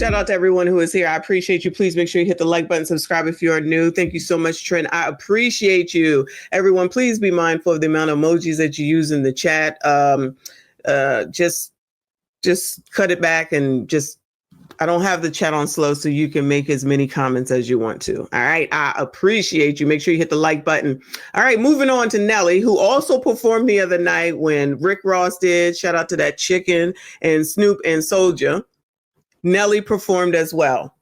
Shout out to everyone who is here. I appreciate you. Please make sure you hit the like button, subscribe if you are new. Thank you so much, Trent. I appreciate you. Everyone, please be mindful of the amount of emojis that you use in the chat. Just cut it back and I don't have the chat on slow, so you can make as many comments as you want to. All right. I appreciate you. Make sure you hit the like button. All right. Moving on to Nelly, who also performed the other night when Rick Ross did. Shout out to that chicken and Snoop and Soulja. Nelly performed as well.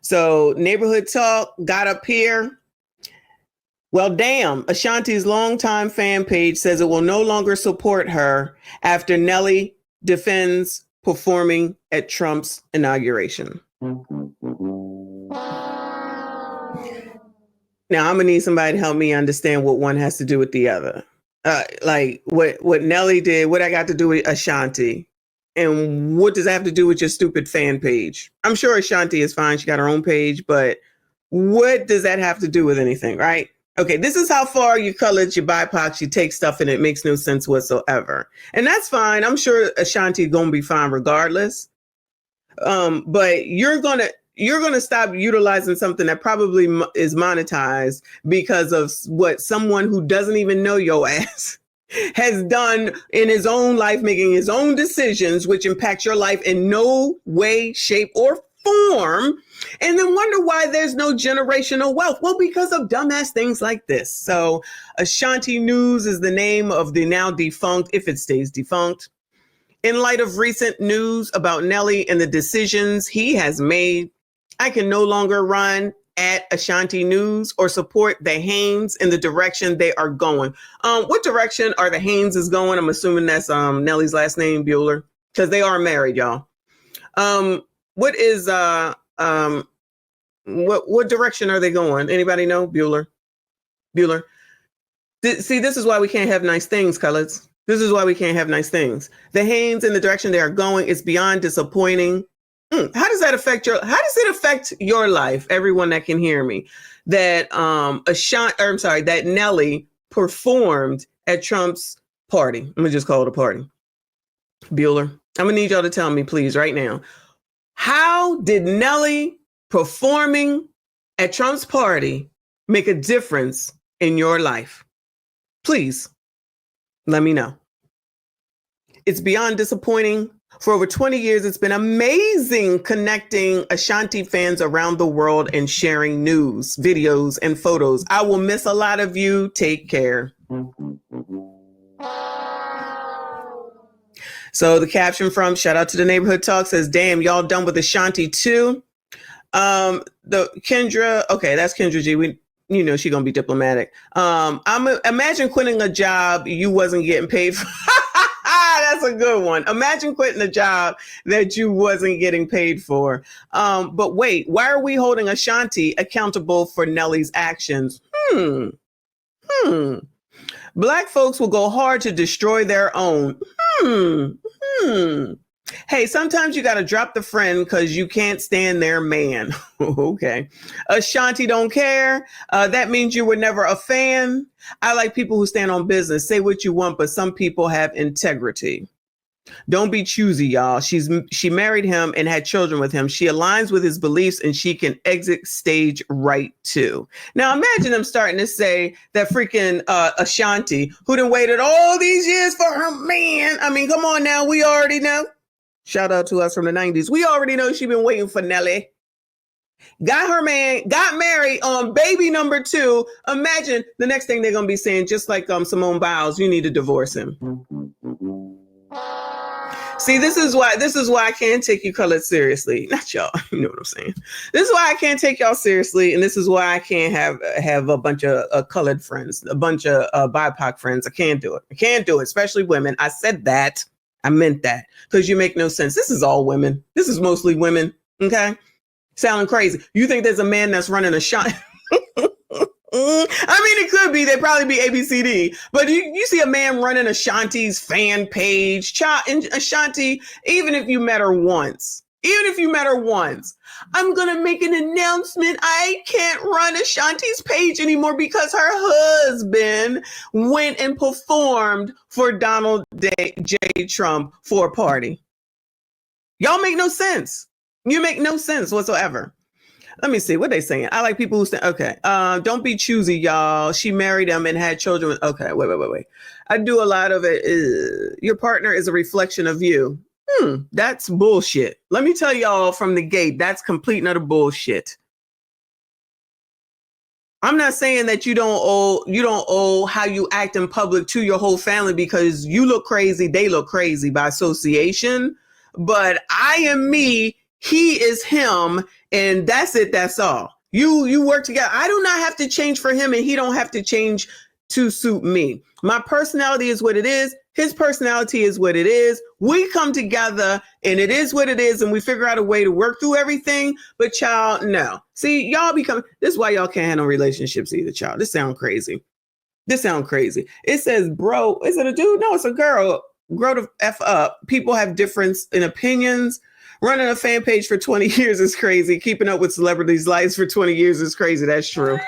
So Neighborhood Talk got up here. Well, damn, Ashanti's longtime fan page says it will no longer support her after Nelly defends performing at Trump's inauguration. Now, I'm gonna need somebody to help me understand what one has to do with the other. Like what Nelly did, what I got to do with Ashanti, and what does that have to do with your stupid fan page? I'm sure Ashanti is fine. She got her own page, but what does that have to do with anything, right? Okay, this is how far you colors, you BIPOC, you take stuff and it makes no sense whatsoever. And that's fine. I'm sure Ashanti is going to be fine regardless. But you're going to stop utilizing something that probably is monetized because of what someone who doesn't even know your ass has done in his own life, making his own decisions, which impact your life in no way, shape, or form, and then wonder why there's no generational wealth. Well, because of dumbass things like this. So Ashanti News is the name of the now defunct, if it stays defunct. In light of recent news about Nelly and the decisions he has made, I can no longer run at Ashanti News or support the Haynes in the direction they are going. What direction are the Haynes going? I'm assuming that's Nelly's last name, Bueller, because they are married, y'all. What direction are they going? Anybody know? Bueller. See, this is why we can't have nice things, colors. This is why we can't have nice things. The Haynes in the direction they are going is beyond disappointing. How does it affect your life? Everyone that can hear me, that that Nelly performed at Trump's party. I'm gonna just call it a party. Bueller, I'm gonna need y'all to tell me, please, right now. How did Nelly performing at Trump's party make a difference in your life? Please let me know. It's beyond disappointing. For over 20 years, it's been amazing connecting Ashanti fans around the world and sharing news, videos, and photos. I will miss a lot of you. Take care. So the caption from Shout Out to the Neighborhood Talk says, damn, y'all done with Ashanti too. The Kendra, okay, that's Kendra G. She gonna be diplomatic. Imagine quitting a job you wasn't getting paid for. That's a good one. Imagine quitting a job that you wasn't getting paid for. But wait, why are we holding Ashanti accountable for Nelly's actions? Black folks will go hard to destroy their own. Hey, sometimes you got to drop the friend because you can't stand their man. Okay. Ashanti don't care. That means you were never a fan. I like people who stand on business. Say what you want, but some people have integrity. Don't be choosy, y'all. She married him and had children with him. She aligns with his beliefs and she can exit stage right too. Now imagine them starting to say that freaking Ashanti, who done waited all these years for her man. I mean, come on now. We already know. Shout out to us from the 90s. We already know she been waiting for Nelly. Got her man, got married on baby number 2. Imagine the next thing they're going to be saying, just like Simone Biles, you need to divorce him. See, this is why I can't take you colored seriously. Not y'all, you know what I'm saying. This is why I can't take y'all seriously, and this is why I can't have a bunch of colored friends, a bunch of BIPOC friends. I can't do it. I can't do it, especially women. I said that. I meant that because you make no sense. This is all women. This is mostly women. Okay, sounding crazy. You think there's a man that's running a shot? I mean, it could be. They'd probably be ABCD. But you see a man running Ashanti's fan page. And Ashanti, even if you met her once, I'm going to make an announcement. I can't run Ashanti's page anymore because her husband went and performed for Donald J. Trump for a party. Y'all make no sense. You make no sense whatsoever. Let me see what they saying. I like people who say, okay, don't be choosy, y'all. She married him and had children with, okay, wait. I do a lot of it. Your partner is a reflection of you. That's bullshit. Let me tell y'all from the gate, that's complete and utter bullshit. I'm not saying that you don't owe how you act in public to your whole family because you look crazy, they look crazy by association. But I am me, he is him, and that's it. That's all. You work together. I do not have to change for him, and he don't have to change to suit me. My personality is what it is. His personality is what it is. We come together and it is what it is. And we figure out a way to work through everything. But child, no. See, y'all this is why y'all can't handle relationships either, child. This sounds crazy. It says, bro, is it a dude? No, it's a girl. Grow the F up. People have difference in opinions. Running a fan page for 20 years is crazy. Keeping up with celebrities' lives for 20 years is crazy. That's true.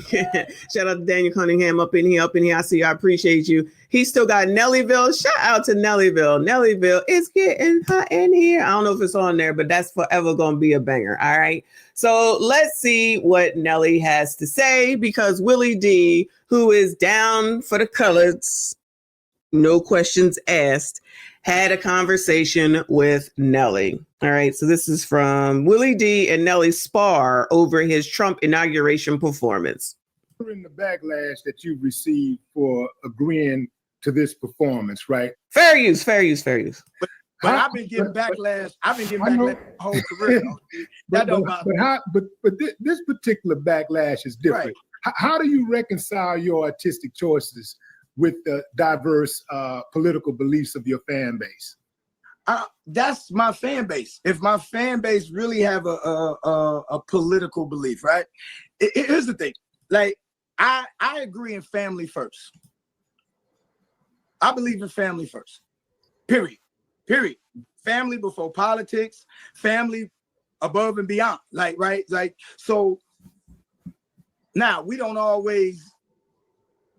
Shout out to Daniel Cunningham up in here. I see you. I appreciate you. He still got Nellyville. Shout out to Nellyville. Nellyville, it's getting hot in here. I don't know if it's on there, but that's forever going to be a banger. All right. So let's see what Nelly has to say, because Willie D, who is down for the colors, no questions asked, had a conversation with Nelly. All right. So this is from Willie D and Nelly spar over his Trump inauguration performance. In the backlash that you've received for agreeing to this performance, right? Fair use. But I've been getting backlash. I've been getting backlash my whole career. But this particular backlash is different. Right. How do you reconcile your artistic choices with the diverse political beliefs of your fan base? That's my fan base. If my fan base really have a political belief, right? Here's the thing. Like, I agree in family first. I believe in family first. Period. Family before politics. Family above and beyond. Like, right? Like, so now we don't always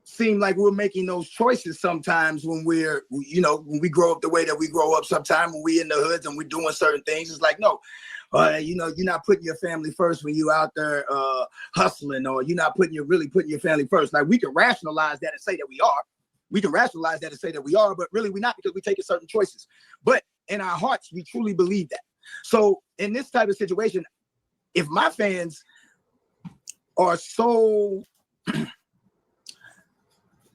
seem like we're making those choices sometimes when when we grow up the way that we grow up. Sometimes when we in the hoods and we're doing certain things, it's like, no, you're not putting your family first when you out there hustling, or you're not really putting your family first. Like, we can rationalize that and say that we are. But really we're not, because we're taking certain choices. But in our hearts, we truly believe that. So in this type of situation, if my fans are so...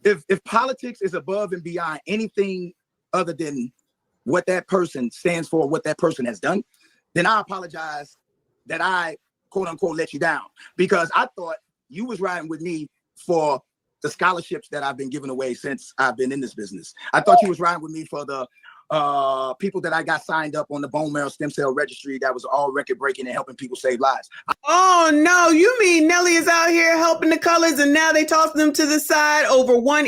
If politics is above and beyond anything other than what that person stands for, what that person has done, then I apologize that I, quote unquote, let you down, because I thought you was riding with me for the scholarships that I've been giving away since I've been in this business. I thought you was riding with me for the people that I got signed up on the bone marrow stem cell registry that was all record breaking and helping people save lives. Oh no, you mean Nelly is out here helping the colors and now they toss them to the side over one.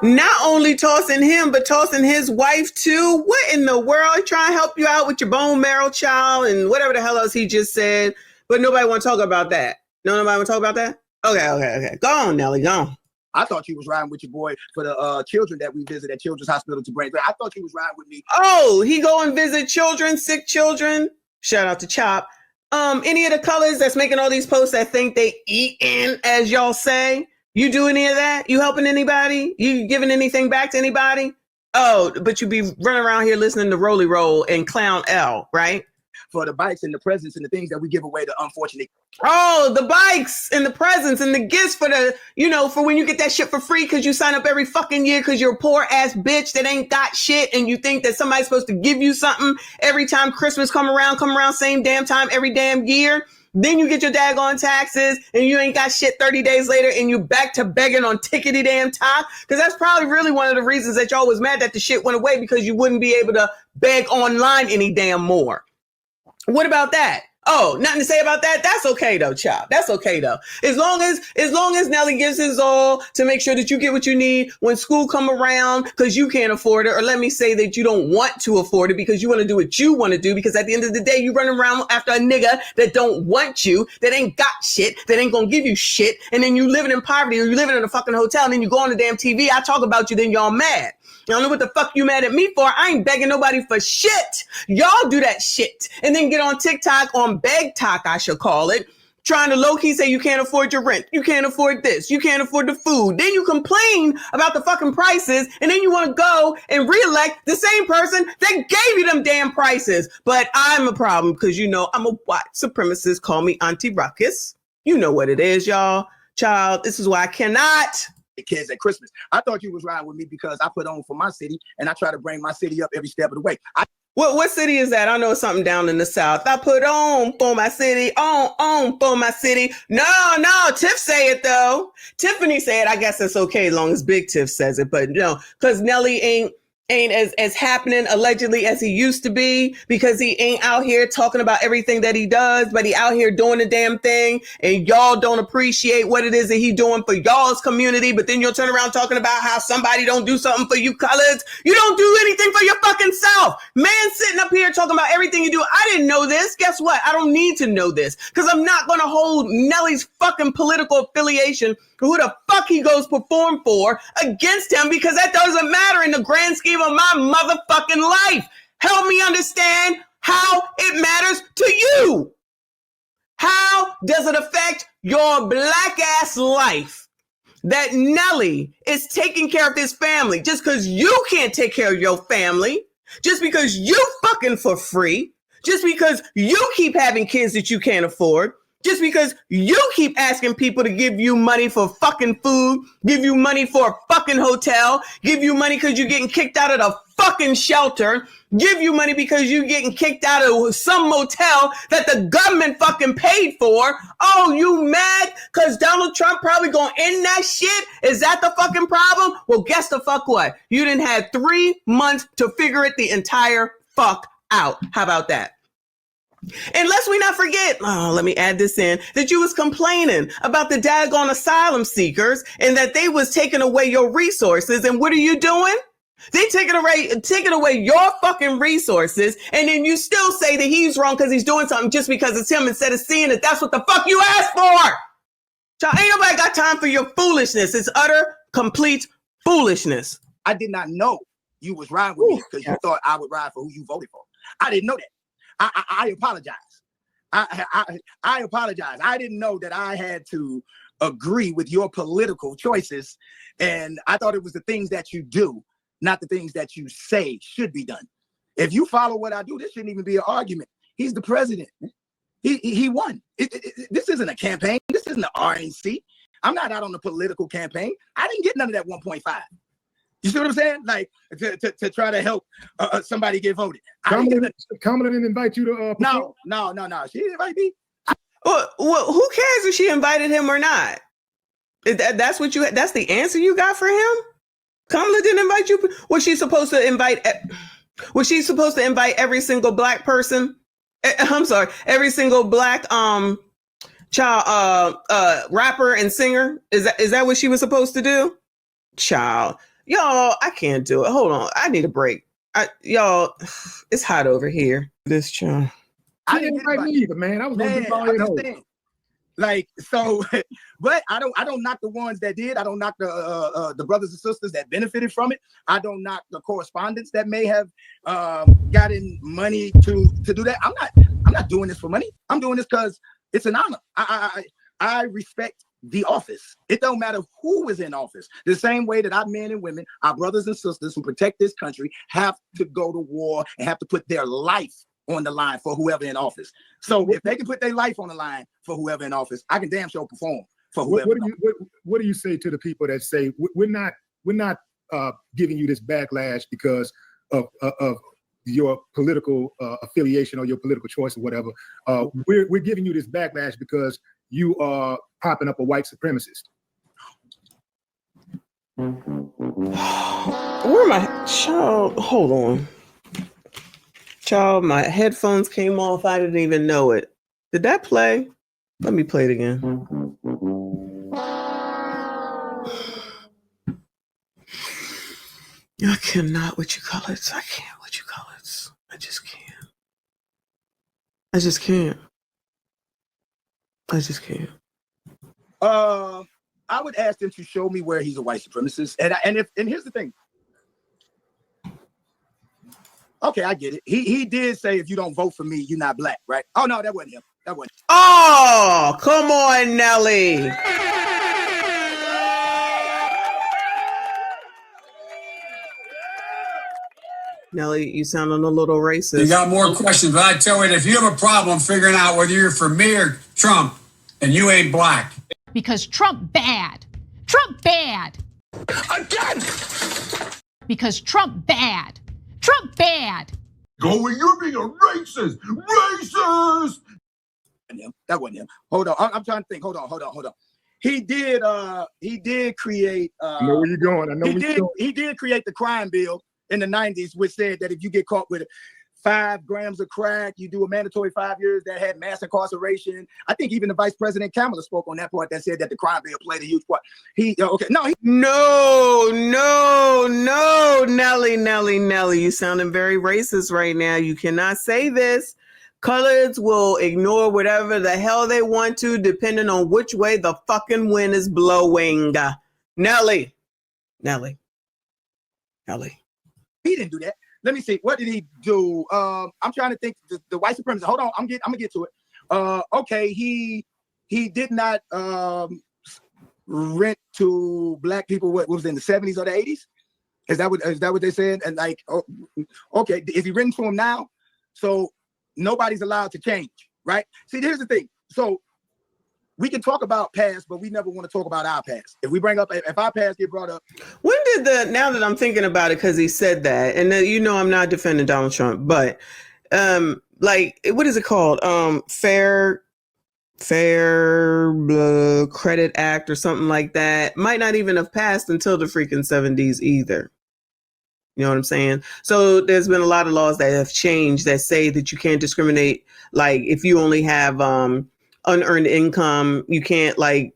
Not only tossing him, but tossing his wife too. What in the world? Trying to help you out with your bone marrow child and whatever the hell else he just said. But nobody want to talk about that. No, nobody want to talk about that? Okay. Go on, Nelly, go on. I thought you was riding with your boy for the children that we visit at Children's Hospital to Brain. I thought you was riding with me. Oh, he go and visit children, sick children. Shout out to Chop. Any of the colors that's making all these posts that think they eating, as y'all say, you do any of that? You helping anybody? You giving anything back to anybody? Oh, but you be running around here listening to Rolly Roll and Clown L, right? For the bikes and the presents and the things that we give away to unfortunate. Oh, the bikes and the presents and the gifts for the, for when you get that shit for free because you sign up every fucking year because you're a poor ass bitch that ain't got shit and you think that somebody's supposed to give you something every time Christmas come around same damn time every damn year. Then you get your daggone taxes and you ain't got shit 30 days later and you back to begging on tickety damn time. Because that's probably really one of the reasons that y'all was mad that the shit went away, because you wouldn't be able to beg online any damn more. What about that? Oh, nothing to say about that? That's okay though, child. That's okay though. As long as Nelly gives his all to make sure that you get what you need when school come around because you can't afford it, or let me say that you don't want to afford it because you want to do what you want to do, because at the end of the day, you run around after a nigga that don't want you, that ain't got shit, that ain't gonna give you shit, and then you living in poverty or you living in a fucking hotel, and then you go on the damn TV, I talk about you, then y'all mad. I don't know what the fuck you mad at me for. I ain't begging nobody for shit. Y'all do that shit. And then get on TikTok, on Beg Talk, I should call it, trying to low-key say you can't afford your rent. You can't afford this. You can't afford the food. Then you complain about the fucking prices. And then you want to go and reelect the same person that gave you them damn prices. But I'm a problem because, you know, I'm a white supremacist. Call me Auntie Ruckus. You know what it is, y'all. Child, this is why I cannot... The kids at Christmas. I thought you was riding with me because I put on for my city and I try to bring my city up every step of the way. What city is that? I know it's something down in the South. I put on for my city, on for my city. No, Tiff say it though. Tiffany say it. I guess it's okay as long as Big Tiff says it, but no, because Nelly ain't as happening allegedly as he used to be, because he ain't out here talking about everything that he does, but he out here doing the damn thing, and y'all don't appreciate what it is that he doing for y'all's community, but then you'll turn around talking about how somebody don't do something for you colors. You don't do anything for your fucking self. Man sitting up here talking about everything you do. I didn't know this. Guess what? I don't need to know this, because I'm not going to hold Nelly's fucking political affiliation, who the fuck he goes perform for, against him, because that doesn't matter in the grand scheme of my motherfucking life. Help me understand how it matters to you. How does it affect your black ass life that Nelly is taking care of his family just because you can't take care of your family, just because you fucking for free, just because you keep having kids that you can't afford, just because you keep asking people to give you money for fucking food, give you money for a fucking hotel, give you money because you're getting kicked out of the fucking shelter, give you money because you're getting kicked out of some motel that the government fucking paid for. Oh, you mad because Donald Trump probably gonna end that shit? Is that the fucking problem? Well, guess the fuck what? You didn't have 3 months to figure it the entire fuck out. How about that? And lest we not forget, let me add this in, that you was complaining about the daggone asylum seekers and that they was taking away your resources. And what are you doing? They taking away your fucking resources. And then you still say that he's wrong because he's doing something just because it's him, instead of seeing that that's what the fuck you asked for. Child, ain't nobody got time for your foolishness. It's utter, complete foolishness. I did not know you was riding with me because you thought I would ride for who you voted for. I didn't know that. I apologize. I apologize. I didn't know that I had to agree with your political choices. And I thought it was the things that you do, not the things that you say should be done. If you follow what I do, this shouldn't even be an argument. He's the president. He won. This isn't a campaign. This isn't the RNC. I'm not out on the political campaign. I didn't get none of that 1.5. You see what I'm saying? Like to try to help somebody get voted. Kamala didn't invite you to No. She didn't invite me. Well, who cares if she invited him or not? That's the answer you got for him? Kamala didn't invite you? Was she supposed to invite every single black person? I'm sorry, every single black child rapper and singer? Is that what she was supposed to do? Child. Y'all, I can't do it. Hold on. I need a break. Y'all, it's hot over here. This child. I didn't invite me either, man. I was gonna be all at home. Like, so, but I don't knock the ones that did. I don't knock the brothers and sisters that benefited from it. I don't knock the correspondents that may have gotten money to do that. I'm not doing this for money. I'm doing this because it's an honor. I respect the office. It don't matter who is in office. The same way that our men and women, our brothers and sisters who protect this country, have to go to war and have to put their life on the line for whoever in office. So if they can put their life on the line for whoever in office, I can damn sure perform for whoever. What do you say to the people that say we're not giving you this backlash because of your political affiliation or your political choice or whatever? We're giving you this backlash because you are popping up a white supremacist. Where my child? Hold on. Child, my headphones came off. I didn't even know it. Did that play? Let me play it again. I cannot with you colors. I can't with you colors. I just can't. I just can't. I just can't. I would ask them to show me where he's a white supremacist. And here's the thing. Okay, I get it. He did say if you don't vote for me, you're not black, right? Oh no, that wasn't him. That wasn't him. Oh, come on, Nelly. Nelly, you sounding a little racist. You got more questions, but I tell you, if you have a problem figuring out whether you're for me or Trump, and you ain't black. Because Trump bad. Trump bad. Again! Because Trump bad. Trump bad. Going, you're being a racist! Racist! That wasn't him. Hold on. I'm trying to think. Hold on. He did create I know where you're going. I know where you're going. He did create the crime bill in the 90s, which said that if you get caught with 5 grams of crack, you do a mandatory 5 years. That had mass incarceration. I think even the Vice President Kamala spoke on that part that said that the crime bill played a huge part. No, Nelly, you sounding very racist right now. You cannot say this. Coloreds will ignore whatever the hell they want to, depending on which way the fucking wind is blowing. Nelly. He didn't do that. Let me see. What did he do? I'm trying to think. The white supremacist. Hold on. I'm gonna get to it. Okay. He did not rent to black people. What was it, in the 70s or the 80s? Is that what they said? And like, okay, is he renting to them now? So nobody's allowed to change, right? See, here's the thing. So we can talk about past, but we never want to talk about our past. If our past get brought up. Now that I'm thinking about it, because he said that, and I'm not defending Donald Trump, but like, what is it called? Fair Credit Act or something like that might not even have passed until the freaking 70s either. You know what I'm saying? So there's been a lot of laws that have changed that say that you can't discriminate. Like if you only have unearned income, you can't like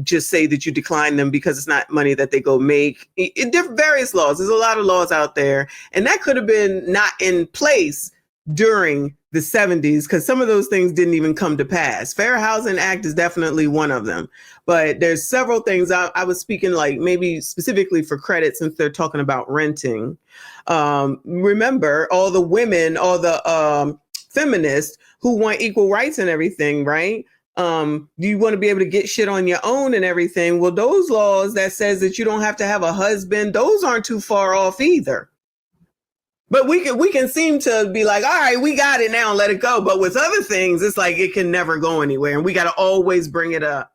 just say that you decline them because it's not money that they go make. Various laws. There's a lot of laws out there. And that could have been not in place during the 70s because some of those things didn't even come to pass. Fair Housing Act is definitely one of them. But there's several things. I was speaking like maybe specifically for credit since they're talking about renting. Remember all the women, all the feminists who want equal rights and everything, right? Do you want to be able to get shit on your own and everything? Well, those laws that says that you don't have to have a husband, those aren't too far off either. But we can seem to be like, all right, we got it now, let it go. But with other things, it's like it can never go anywhere. And we got to always bring it up.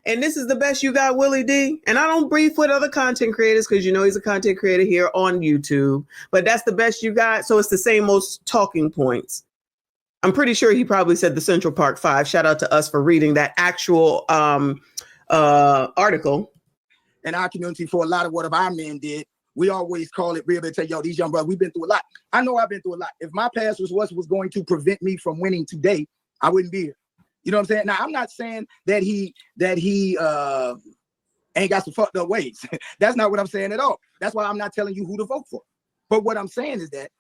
And this is the best you got, Willie D. And I don't brief with other content creators because he's a content creator here on YouTube. But that's the best you got. So it's the same most talking points. I'm pretty sure he probably said the Central Park 5. Shout out to us for reading that actual article. In our community, for a lot of what our men did, we always call it real and say, yo, these young brothers, we've been through a lot. I know I've been through a lot. If my past was what was going to prevent me from winning today, I wouldn't be here. You know what I'm saying? Now, I'm not saying that he ain't got some fucked up ways. That's not what I'm saying at all. That's why I'm not telling you who to vote for. But what I'm saying is that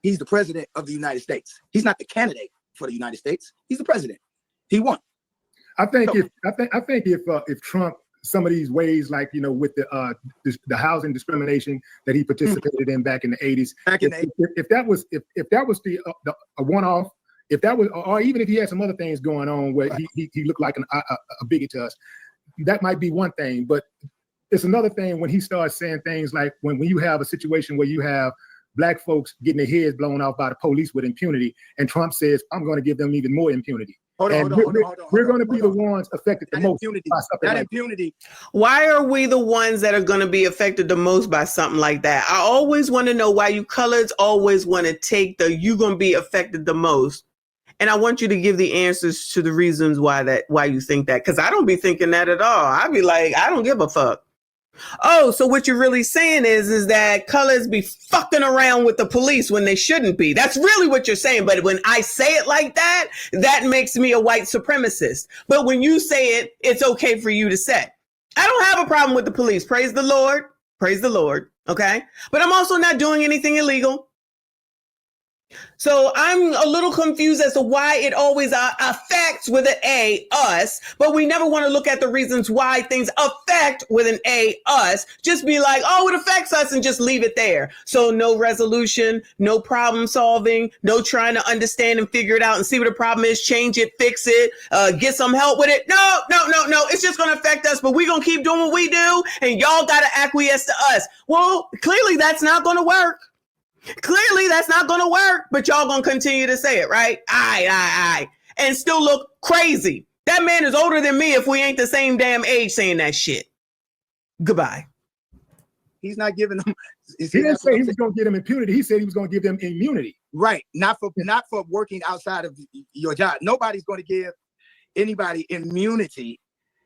he's the president of the United States. He's not the candidate for the United States. He's the president. He won. I think if Trump, some of these ways, like with the housing discrimination that he participated in back in the 80s, if that was a one-off, if that was, or even if he had some other things going on where he looked like a bigot to us, that might be one thing. But it's another thing when he starts saying things like when you have a situation where you have black folks getting their heads blown off by the police with impunity, and Trump says, I'm going to give them even more impunity. We're going to be the ones affected the most by something like impunity. Why are we the ones that are going to be affected the most by something like that? I always want to know why you coloreds always want to take you're going to be affected the most. And I want you to give the answers to the reasons why you think that. Because I don't be thinking that at all. I'd be like, I don't give a fuck. Oh, so what you're really saying is that colors be fucking around with the police when they shouldn't be. That's really what you're saying. But when I say it like that, that makes me a white supremacist. But when you say it, it's okay for you to say. I don't have a problem with the police. Praise the Lord. Praise the Lord. Okay. But I'm also not doing anything illegal. So I'm a little confused as to why it always affects with an A, us, but we never want to look at the reasons why things affect with an A, us. Just be like, oh, it affects us and just leave it there. So no resolution, no problem solving, no trying to understand and figure it out and see what the problem is, change it, fix it, get some help with it. No. It's just going to affect us, but we're going to keep doing what we do and y'all got to acquiesce to us. Well, clearly that's not going to work. Clearly, that's not going to work, but y'all going to continue to say it, right? Aye, and still look crazy. That man is older than me if we ain't the same damn age saying that shit. Goodbye. He's not giving them. He didn't say he was going to give them impunity. He said he was going to give them immunity. Right. Not for working outside of your job. Nobody's going to give anybody immunity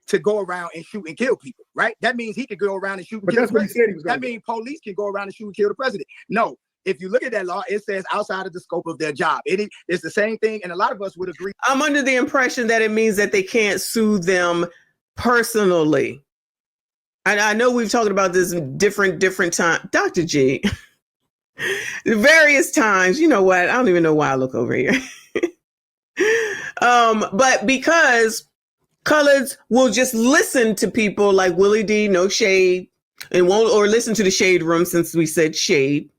to go around and shoot and kill people, right? That means he could go around and shoot and kill the president. That means police can go around and shoot and kill the president. No. If you look at that law, it says outside of the scope of their job. It's the same thing, and a lot of us would agree. I'm under the impression that it means that they can't sue them personally. And I know we've talked about this different time. Dr. G, various times, you know what? I don't even know why I look over here. But because coloreds will just listen to people like Willie D, no shade, and won't, or listen to the shade room since we said shade,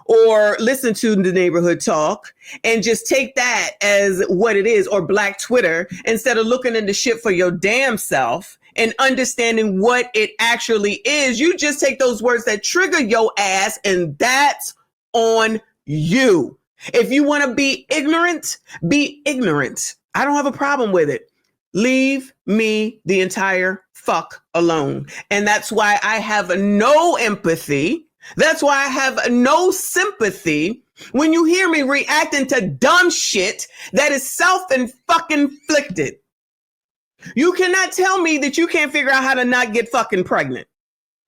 or listen to the neighborhood talk and just take that as what it is, or Black Twitter, instead of looking into shit for your damn self and understanding what it actually is. You just take those words that trigger your ass and that's on you. If you want to be ignorant, be ignorant. I don't have a problem with it. Leave me the entire fuck alone. And that's why I have no empathy. That's why I have no sympathy when you hear me reacting to dumb shit that is self-inflicted. You cannot tell me that you can't figure out how to not get fucking pregnant.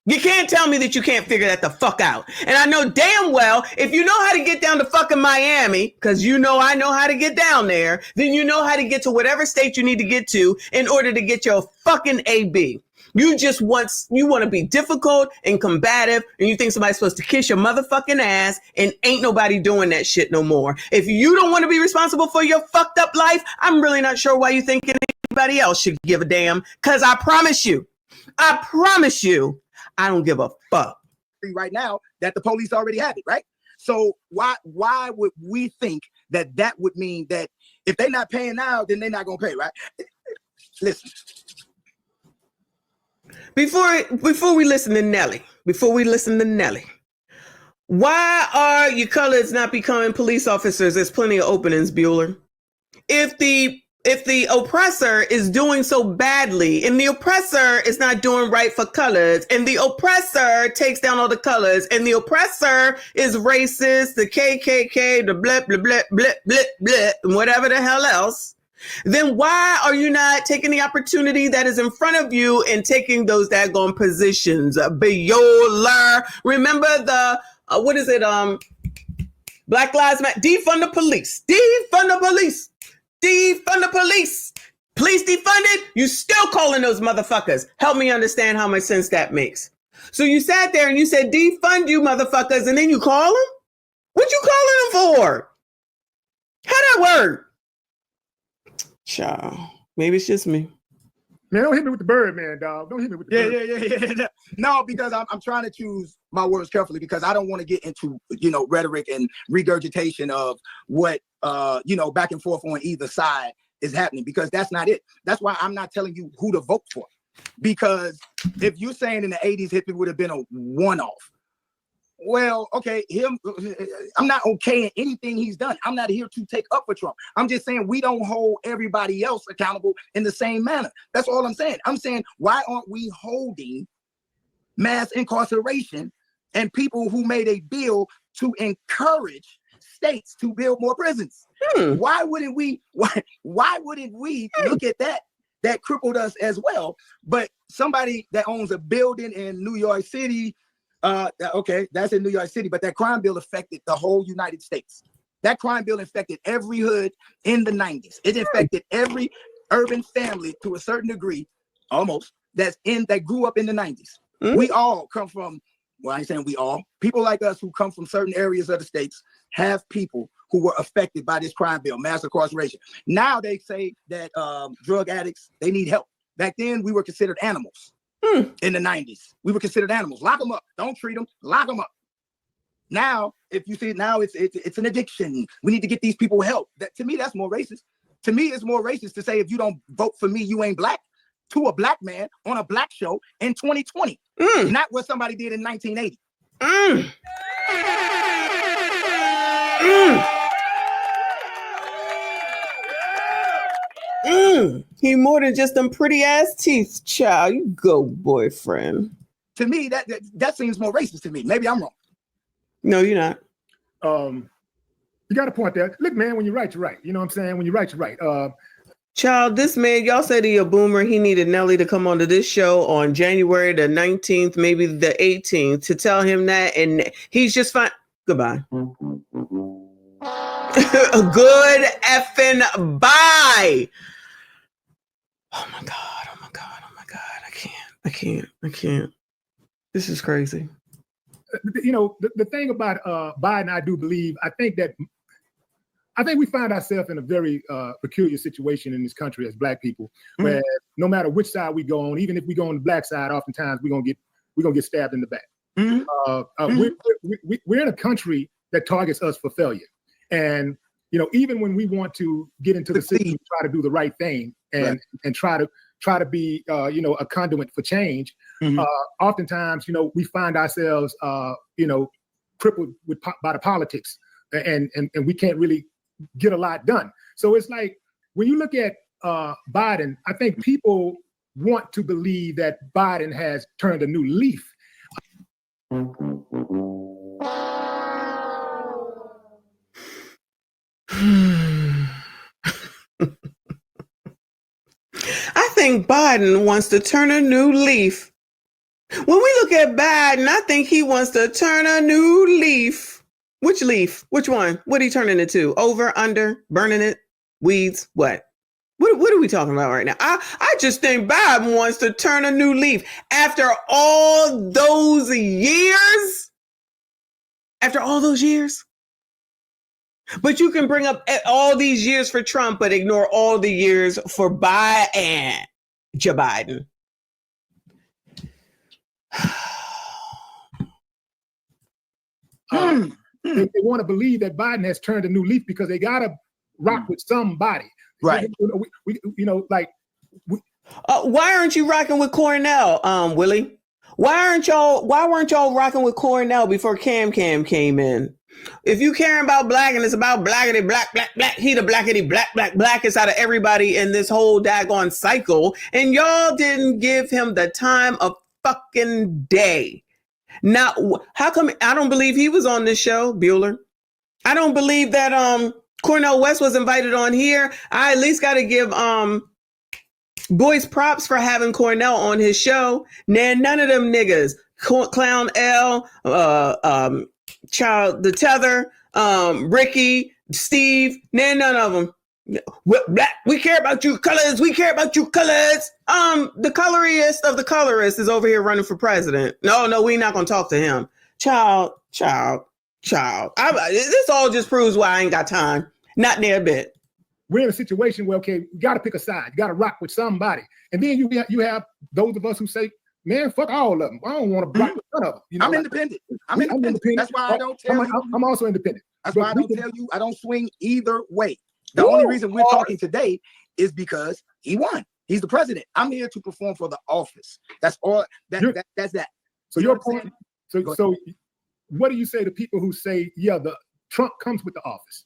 You can't tell me that you can't figure that the fuck out. And I know damn well, if you know how to get down to fucking Miami, because you know I know how to get down there, then you know how to get to whatever state you need to get to in order to get your fucking AB. You want to be difficult and combative, and you think somebody's supposed to kiss your motherfucking ass, and ain't nobody doing that shit no more. If you don't want to be responsible for your fucked up life, I'm really not sure why you think anybody else should give a damn. Because I promise you, I don't give a fuck. Right now that the police already have it, right? So why would we think that would mean that if they're not paying now, then they're not gonna pay, right? Listen. Before we listen to Nelly, why are your coloreds not becoming police officers? There's plenty of openings, Bueller. If the oppressor is doing so badly and the oppressor is not doing right for colors and the oppressor takes down all the colors and the oppressor is racist, the KKK, the blah, blah, blah, blah, blah, blah, and whatever the hell else, then why are you not taking the opportunity that is in front of you and taking those daggone positions? Bueller, remember the, what is it? Black Lives Matter, defund the police, defund the police. Defund the police. Police defunded. You still calling those motherfuckers. Help me understand how much sense that makes. So you sat there and you said, defund you motherfuckers, and then you call them? What you calling them for? How that work? Child, maybe it's just me. Man, don't hit me with the bird, man, dog. Don't hit me with the bird. Yeah. No, because I'm trying to choose my words carefully because I don't want to get into, rhetoric and regurgitation of what, back and forth on either side is happening, because that's not it. That's why I'm not telling you who to vote for. Because if you're saying in the 80s, hippie would have been a one-off. Well, okay, I'm not okaying anything he's done. I'm not here to take up for Trump. I'm just saying we don't hold everybody else accountable in the same manner. That's all I'm saying. I'm saying, why aren't we holding mass incarceration and people who made a bill to encourage states to build more prisons? Why wouldn't we look at that that crippled us as well. But somebody that owns a building in New York City, okay, that's in New York City, but that crime bill affected the whole United States. That crime bill affected every hood in the 90s. It affected every urban family to a certain degree, almost, that grew up in the 90s. We all come from, well, I ain't saying we all, people like us who come from certain areas of the states have people who were affected by this crime bill, mass incarceration. Now they say that drug addicts, they need help. Back then, we were considered animals. In the 90s. We were considered animals. Lock them up. Don't treat them. Lock them up. Now, if you see, now it's an addiction. We need to get these people help. That, to me, that's more racist. To me, it's more racist to say if you don't vote for me, you ain't black, to a black man on a black show in 2020. Not what somebody did in 1980. He more than just them pretty ass teeth, child. You go, boyfriend. To me, that seems more racist to me. Maybe I'm wrong. No, you're not. You got a point there. Look, man, when you're right, you're right. You know what I'm saying? When you're right, you're right. Child, this man, y'all said he a boomer. He needed Nelly to come onto this show on January the 19th, maybe the 18th, to tell him that, and he's just fine. Goodbye. Good effing bye. Oh my God. Oh my God. Oh my God. I can't. This is crazy. You know, the thing about Biden, I do believe, I think we find ourselves in a very peculiar situation in this country as Black people, where no matter which side we go on, even if we go on the Black side, oftentimes we're gonna get stabbed in the back. We're in a country that targets us for failure, and you know, even when we want to get into the system, try to do the right thing, and try to be a conduit for change. Oftentimes, you know, we find ourselves crippled by the politics, and we can't really get a lot done. So it's like when you look at Biden, I think people want to believe that Biden has turned a new leaf. I think Biden wants to turn a new leaf. When we look at Biden, I think he wants to turn a new leaf. Which leaf? Which one? What are you turning it to? Over, under, burning it, weeds, what? What are we talking about right now? I just think Biden wants to turn a new leaf after all those years. After all those years. But you can bring up all these years for Trump, but ignore all the years for Biden. Joe Biden. They want to believe that Biden has turned a new leaf because they got to rock with somebody. Right. Why aren't you rocking with Cornell, Willie? Why weren't y'all rocking with Cornell before Cam came in? If you caring about black and it's about blackity black, he the blackity blackest out of everybody in this whole daggone cycle, and y'all didn't give him the time of fucking day. Now, how come I don't believe he was on this show, Bueller? I don't believe that Cornell West was invited on here. I at least got to give Boyce props for having Cornell on his show. None of them niggas, Clown L, Child the Tether, Ricky, Steve, none of them. We care about you colors. We care about you colors. The coloriest of the colorists is over here running for president. No, we're not gonna talk to him. Child. This all just proves why I ain't got time. Not near a bit. We're in a situation where, okay, we got to pick a side. You got to rock with somebody. And then you have those of us who say, man, fuck all of them. I don't want to rock with none of them. You know, I'm independent. I'm independent. That's why I don't tell you. I'm also independent. That's why I don't tell you. I don't swing either way. The only reason we're talking today is because he won. He's the president. I'm here to perform for the office. That's all. That's that. So your point. So what do you say to people who say, yeah, the Trump comes with the office?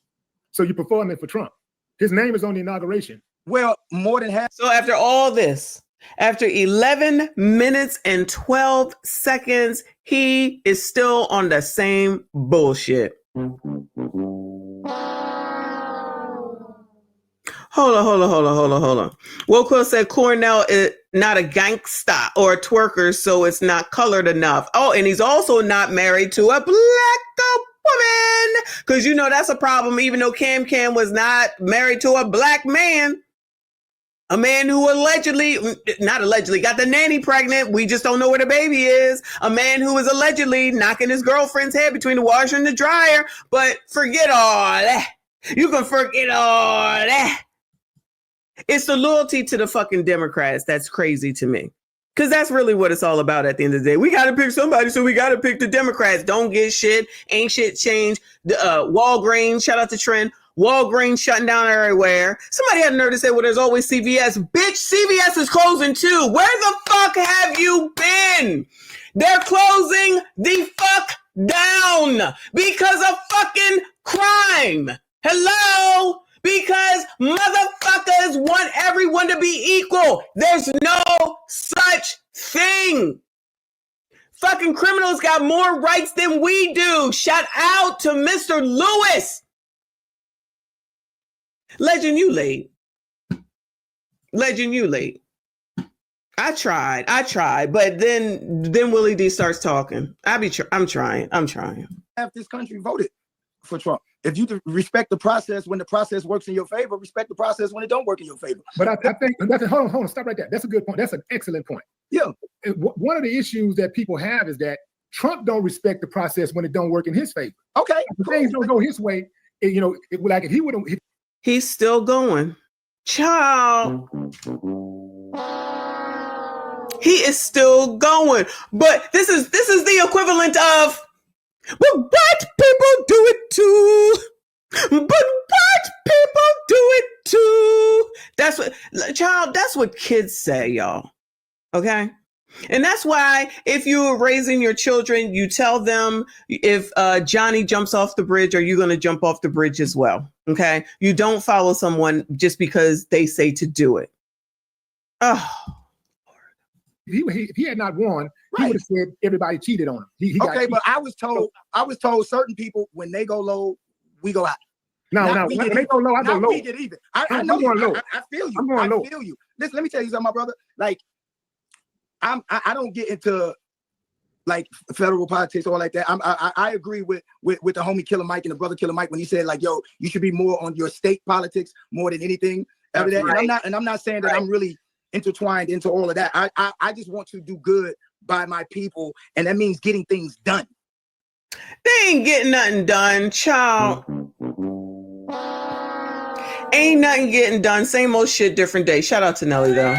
So you're performing for Trump. His name is on the inauguration. Well, more than half. So after all this, after 11 minutes and 12 seconds, he is still on the same bullshit. Hold on. Will Quill said Cornell is not a gangsta or a twerker, so it's not colored enough. Oh, and he's also not married to a black woman. Because you know that's a problem, even though Cam was not married to a black man. A man who not allegedly, got the nanny pregnant. We just don't know where the baby is. A man who is allegedly knocking his girlfriend's head between the washer and the dryer. But forget all that. You can forget all that. It's the loyalty to the fucking Democrats that's crazy to me. Because that's really what it's all about at the end of the day. We got to pick somebody, so we got to pick the Democrats. Don't get shit. Ain't shit changed. Walgreens, shout out to Trent. Walgreens shutting down everywhere. Somebody had a nerve to say, well, there's always CVS. Bitch, CVS is closing too. Where the fuck have you been? They're closing the fuck down because of fucking crime. Hello? Because motherfuckers want everyone to be equal. There's no such thing. Fucking criminals got more rights than we do. Shout out to Mr. Lewis. Legend, you late. I tried, but then Willie D starts talking. I'm trying. Half this country voted for Trump. If you respect the process when the process works in your favor, respect the process when it don't work in your favor. But I think hold on, stop right there. That's a good point. That's an excellent point. Yeah. One of the issues that people have is that Trump don't respect the process when it don't work in his favor. Okay. If things don't go his way, if he would have. He's still going. Child. He is still going. But this is the equivalent of, but white people do it too. That's what kids say, y'all. Okay? And that's why if you're raising your children, you tell them if Johnny jumps off the bridge, are you going to jump off the bridge as well? Okay? You don't follow someone just because they say to do it. Oh. If he had not won, right, he would have said everybody cheated on him. Okay, but I was told certain people, when they go low, we go high. No, when they go low, I go low. We get even. I know you. Low. I feel you. I'm going low. I feel you. Listen, let me tell you something, my brother. Like, I don't get into like federal politics or like that. I agree with the homie Killer Mike and the brother Killer Mike when he said, like, yo, you should be more on your state politics more than anything. Right. And I'm not saying that I'm really intertwined into all of that. I just want to do good by my people, and that means getting things done. They ain't getting nothing done, child. Ain't nothing getting done. Same old shit, different day. Shout out to Nelly though.